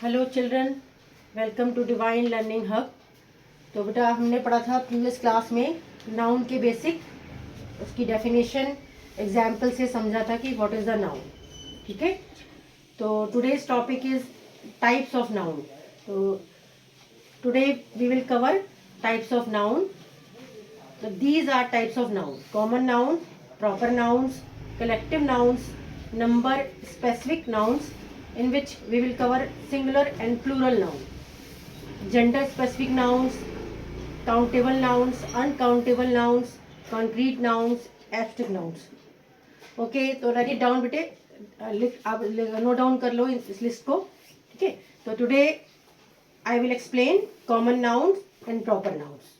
Hello children, welcome to divine learning hub. तो बेटा हमने पढ़ा था प्रीवियस क्लास में नाउन के बेसिक, उसकी डेफिनेशन एग्जाम्पल से समझा था कि व्हाट इज़ द नाउन। ठीक है, तो today's topic is types of noun. तो today we will cover types of noun. So these are types of nouns: common noun, proper nouns, collective nouns, number specific nouns, in which we will cover singular and plural nouns, gender specific nouns, countable nouns, uncountable nouns, concrete nouns, abstract nouns. Okay, तो right it down बेटे, लिख आप note down कर लो इस list को। ठीक है, तो today I will explain common nouns and proper nouns.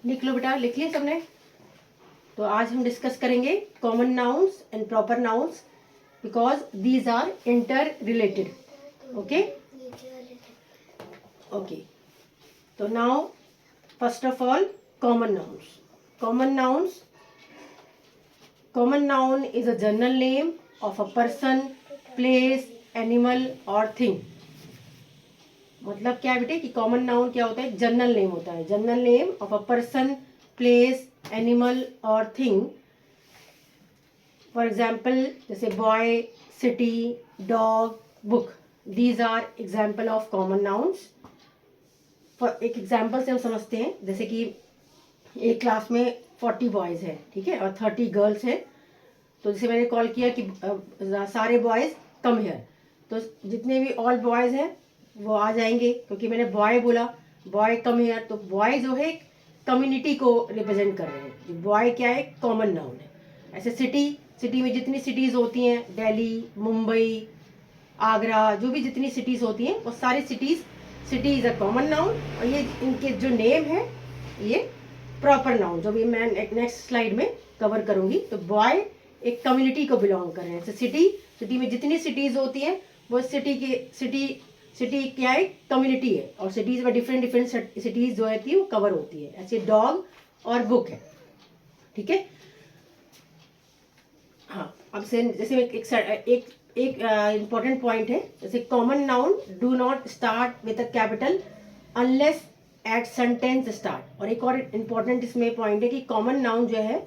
लिख लो बेटा, लिख लिए सबने? तो आज हम डिस्कस करेंगे common nouns and proper nouns because these are interrelated. Okay okay, तो now first of all common nouns. Common noun is a general name of a person, place, animal और थिंग। मतलब क्या है बेटे कि common noun क्या होता है? जनरल नेम होता है। General name of a person, place, animal और थिंग। फॉर एग्जाम्पल जैसे boy, city, dog, book, these are example of common nouns. एक एग्जाम्पल से हम समझते हैं, जैसे कि एक क्लास में 40 बॉयज़ है, ठीक है, और 30 गर्ल्स है। तो जैसे मैंने कॉल किया कि सारे बॉयज़ कम हियर, तो जितने भी ऑल बॉयज़ हैं वो आ जाएंगे, क्योंकि मैंने बॉय बोला, बॉय कम हियर। तो बॉय जो है कम्युनिटी को रिप्रेजेंट कर रहे हैं। बॉय क्या है? कॉमन नाउन है। ऐसे सिटी में जितनी सिटीज़ होती हैं, दिल्ली, मुंबई, आगरा, जो भी जितनी सिटीज़ होती हैं वो सारी city is a common noun. और ये इनके जो नेम है ये प्रॉपर नाउन, जो भी मैं नेक्स्ट स्लाइड में कवर करूँगी। तो बॉय एक कम्युनिटी को बिलोंग कर रहे हैं। सिटी में जितनी सिटीज़ होती हैं वो सिटी क्या है? कम्युनिटी है। और सिटीज़ में डिफरेंट सिटीज़ जो होती है वो कवर होती है। ऐसे डॉग और बुक है। ठीक है, हाँ। अब से जैसे एक इम्पॉर्टेंट पॉइंट है, जैसे common noun do not start with a capital unless at sentence start. और एक और इम्पॉर्टेंट इसमें पॉइंट है कि कॉमन नाउन जो है,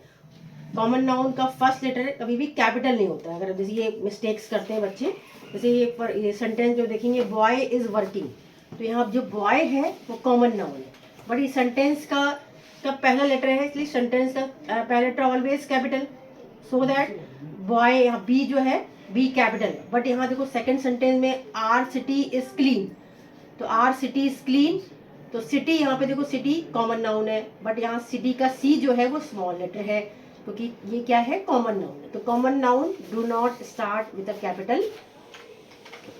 कॉमन नाउन का फर्स्ट लेटर कभी भी कैपिटल नहीं होता है। अगर जैसे ये मिस्टेक्स करते हैं बच्चे, जैसे ये सेंटेंस जो देखेंगे बॉय इज वर्किंग, तो यहाँ जो बॉय है वो कॉमन नाउन है, बट ये सेंटेंस का पहला लेटर है, इसलिए सेंटेंस का पहला letter always capital, so that boy, यहाँ बी जो है बी कैपिटल है। बट यहाँ देखो सेकेंड सेंटेंस में आर सिटी इज क्लीन, तो आर सिटी इज क्लीन, तो सिटी यहाँ पे देखो सिटी कॉमन नाउन है, बट यहाँ सिटी का सी जो है वो स्मॉल लेटर है, क्योंकि ये क्या है? कॉमन नाउन है। तो common noun do not start with a capital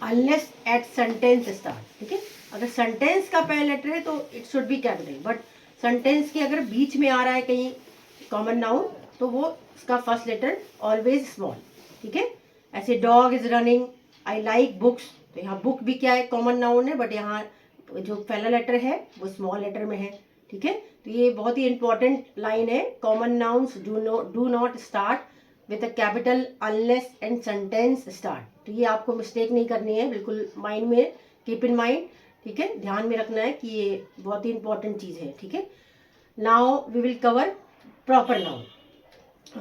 unless at sentence start. ठीक है, अगर सेंटेंस का पहला लेटर है तो it should be capital, but sentence के अगर बीच में आ रहा है कहीं कॉमन नाउन तो वो उसका फर्स्ट लेटर ऑलवेज स्मॉल। ठीक है, ऐसे dog is running, I like books, तो यहाँ बुक भी क्या है? कॉमन नाउन है, बट यहाँ जो पहला लेटर है वो स्मॉल लेटर में है। ठीक है, तो ये बहुत ही इंपॉर्टेंट लाइन है, common nouns do not start with a capital unless and sentence start. तो ये आपको मिस्टेक नहीं करनी है, बिल्कुल माइंड में कीप इन माइंड। ठीक है, ध्यान में रखना है कि ये बहुत ही इंपॉर्टेंट चीज़ है। ठीक है, now we will cover proper noun.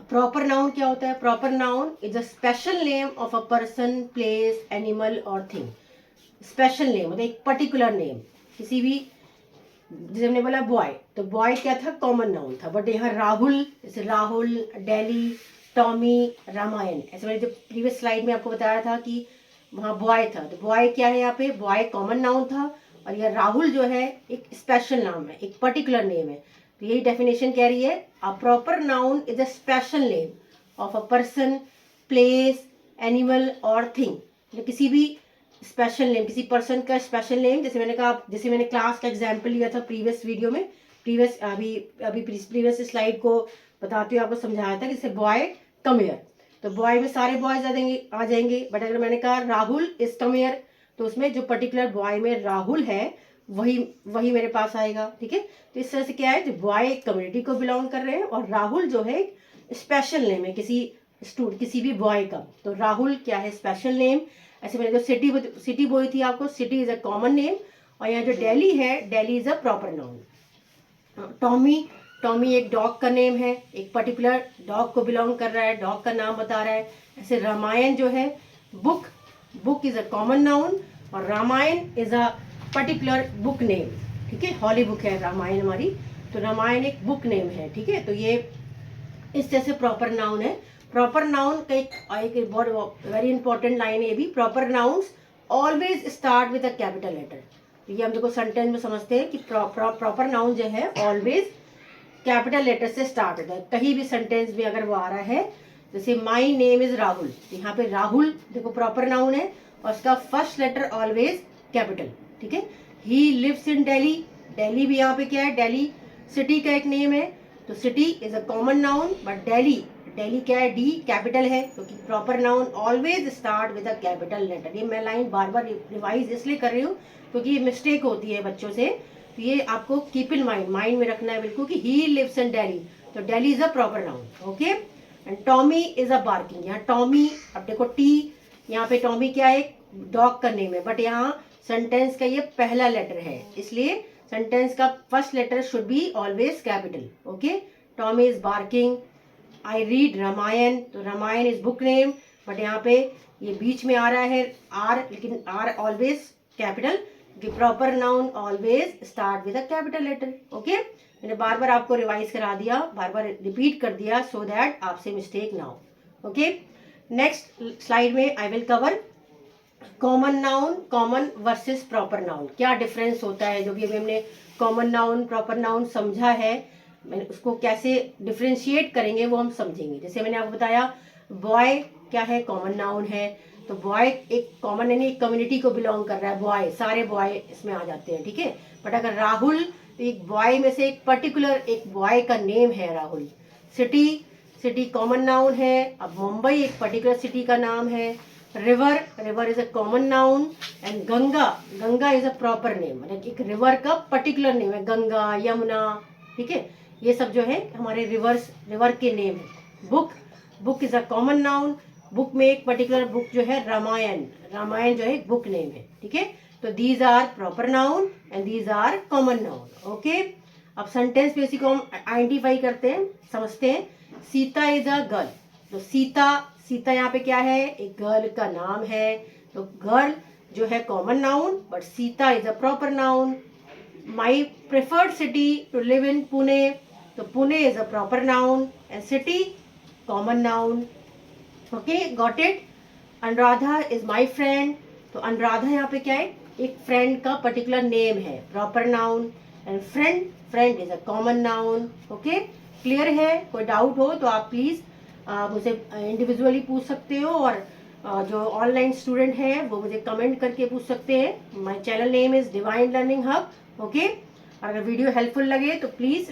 Proper noun क्या होता है? Proper noun is a special name of a person, place, animal और थिंग। स्पेशल नेम मतलब एक पर्टिकुलर नेम, किसी भी, जैसे हमने बोला बॉय, तो बॉय क्या था? कॉमन नाउन था, बट यहाँ राहुल, जैसे राहुल, डेली, टॉमी, रामायण, ऐसे मैंने जो प्रीवियस स्लाइड में आपको बताया था कि वहाँ बॉय था, तो बॉय क्या है? यहाँ पे बॉय कॉमन नाउन था, और यह राहुल जो है एक स्पेशल नाम है, एक पर्टिकुलर नेम है। तो यही डेफिनेशन कह रही है, अ proper noun is a special name of a person, place, animal और थिंग। किसी भी स्पेशल नेम, किसी पर्सन का स्पेशल नेम, जैसे मैंने कहा, जैसे मैंने क्लास का एग्जाम्पल लिया था प्रीवियस वीडियो में, प्रीवियस स्लाइड को बताते हुए आपको समझाया था कि जैसे बॉय कम हियर, तो बॉय में सारे बॉयज आ जाएंगे, बट अगर मैंने कहा राहुल इज कम हियर, तो उसमें जो पर्टिकुलर बॉय में राहुल है वही मेरे पास आएगा। ठीक है, तो इस तरह से क्या है, जो बॉय कम्युनिटी को बिलोंग कर रहे हैं और राहुल जो है स्पेशल नेम है किसी भी बॉय का। तो राहुल क्या है? स्पेशल नेम, ऐसे मैंने जो सिटी बोली थी आपको, city is a common name, और यहाँ जो दिल्ली है, Delhi is a proper noun. Tommy एक डॉग का नेम है, एक पर्टिकुलर डॉग को बिलोंग कर रहा है, डॉग का नाम बता रहा है। ऐसे रामायण जो है, book is a common noun, और Ramayan is a particular book name, ठीक है। हॉली बुक है रामायण हमारी, तो रामायण एक बुक नेम है, ठीक है। तो ये इस जैसे प्रॉपर नाउन है। प्रॉपर नाउन का एक बहुत वेरी इंपॉर्टेंट लाइन है ये भी, proper nouns always start with a capital letter. ये हम देखो सेंटेंस में समझते हैं कि प्रॉपर नाउन जो है ऑलवेज कैपिटल लेटर से स्टार्ट होता है। कहीं भी सेंटेंस में अगर वो आ रहा है, जैसे माई नेम इज राहुल, यहाँ पे राहुल देखो प्रॉपर नाउन है और उसका फर्स्ट लेटर ऑलवेज कैपिटल, ठीक है। He lives in Delhi, Delhi भी यहाँ पे क्या है, दिल्ली सिटी का एक नेम है, तो city is a common noun, but Delhi क्या है, डी कैपिटल है, क्योंकि proper noun always start with a capital letter. ये मैं लाइन बार बार रिवाइज इसलिए कर रही हूँ क्योंकि ये मिस्टेक होती है बच्चों से, तो ये आपको कीप इन माइंड में रखना है बिल्कुल कि ही लिव्स इन दिल्ली, तो Delhi is a proper noun, okay. And Tommy is a barking, यहाँ टॉमी, अब देखो टी, यहाँ पे टॉमी क्या है, डॉग का नेम है, बट यहाँ सेंटेंस का ये पहला लेटर है, इसलिए सेंटेंस का first letter should be always capital, okay. Tommy is barking. I read Ramayan, तो Ramayan is book name, but यहाँ पे ये बीच में आ रहा है आर, लेकिन आर ऑलवेज कैपिटल, कि proper noun always start with a capital letter, okay. मैंने बार बार आपको रिवाइज करा दिया, बार बार रिपीट कर दिया, सो दैट आपसे मिस्टेक ना हो, ओके। नेक्स्ट स्लाइड में I will cover common noun, common versus proper noun, क्या डिफरेंस होता है। जो भी अभी हमने कॉमन नाउन प्रॉपर नाउन समझा है, मैंने उसको कैसे डिफ्रेंशिएट करेंगे वो हम समझेंगे। जैसे मैंने आपको बताया बॉय क्या है, कॉमन नाउन है, तो बॉय एक कॉमन यानी एक कम्युनिटी को बिलोंग कर रहा है, बॉय सारे बॉय इसमें आ जाते हैं, ठीक है। बट अगर राहुल, तो एक बॉय में से एक पर्टिकुलर एक बॉय का नेम है राहुल। सिटी कॉमन नाउन है, अब मुंबई एक पर्टिकुलर सिटी का नाम है। River is a common noun, and Ganga is a proper name, मतलब एक रिवर का पर्टिकुलर नेम है, गंगा, यमुना, ठीक है। ये सब जो है हमारे रिवर के नेम है। Book is a common noun, book में एक पर्टिकुलर बुक जो है रामायण जो है एक बुक नेम है, ठीक है। तो these are proper noun and these are common noun, okay. अब सेंटेंस पे इसी को हम आइडेंटिफाई करते हैं, समझते हैं। सीता इज अ गर्ल, तो सीता यहाँ पे क्या है, एक गर्ल का नाम है, तो गर्ल जो है common noun, but Sita is a proper noun. My preferred city to live in Pune, तो Pune is a proper noun and city common noun, okay, got it. Anuradha is my friend, तो अनुराधा यहाँ पे क्या है, एक फ्रेंड का पर्टिकुलर नेम है, proper noun, and friend is a common noun, okay. Clear है, कोई डाउट हो तो आप प्लीज मुझे इंडिविजुअली पूछ सकते हो, और जो ऑनलाइन स्टूडेंट है वो मुझे कमेंट करके पूछ सकते हैं। My channel name is divine learning hub, okay. अगर वीडियो हेल्पफुल लगे तो please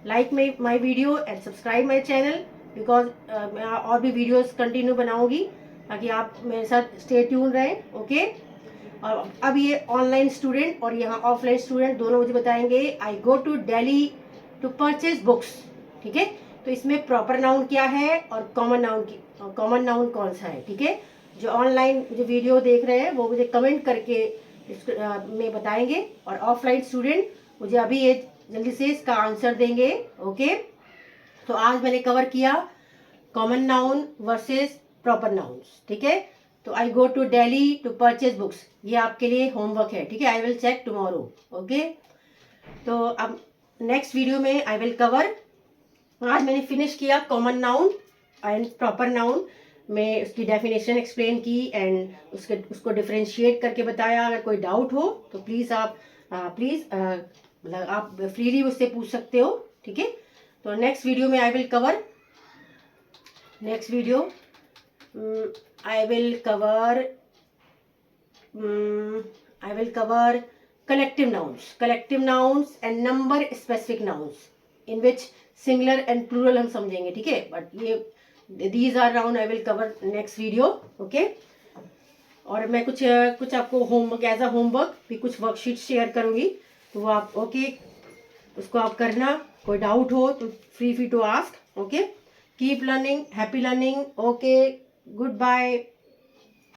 like my video and subscribe my channel, because मैं और भी वीडियोस कंटिन्यू बनाऊंगी ताकि आप मेरे साथ स्टे ट्यून रहें, ओके। और अब ये ऑनलाइन स्टूडेंट और यहाँ ऑफलाइन स्टूडेंट दोनों मुझे बताएंगे I go to Delhi to purchase books, ठीक है। तो इसमें प्रॉपर नाउन क्या है और कॉमन नाउन कौन सा है, ठीक है। जो ऑनलाइन जो वीडियो देख रहे हैं वो मुझे कमेंट करके में बताएंगे, और ऑफलाइन स्टूडेंट मुझे अभी ये जल्दी से इसका आंसर देंगे, ओके। तो आज मैंने कवर किया common noun versus proper nouns, ठीक है। तो I go to Delhi to purchase books, ये आपके लिए होमवर्क है, ठीक है। I will check tomorrow, okay. तो अब नेक्स्ट वीडियो में आई विल कवर, आज मैंने फिनिश किया common noun and proper noun में उसकी डेफिनेशन एक्सप्लेन की एंड उसको डिफरेंशिएट करके बताया। अगर कोई डाउट हो तो प्लीज़ आप आप फ्रीली उससे पूछ सकते हो, ठीक है। तो नेक्स्ट वीडियो में I will cover collective nouns and number specific nouns in which singular and plural हम समझेंगे, ठीक है। बट ये these are noun I will cover next video, okay। और मैं कुछ आपको होमवर्क एज अ होमवर्क भी कुछ वर्कशीट शेयर करूंगी, तो वो आप ओके उसको आप करना। कोई डाउट हो तो free to ask, okay. Keep learning, happy learning, okay, good bye.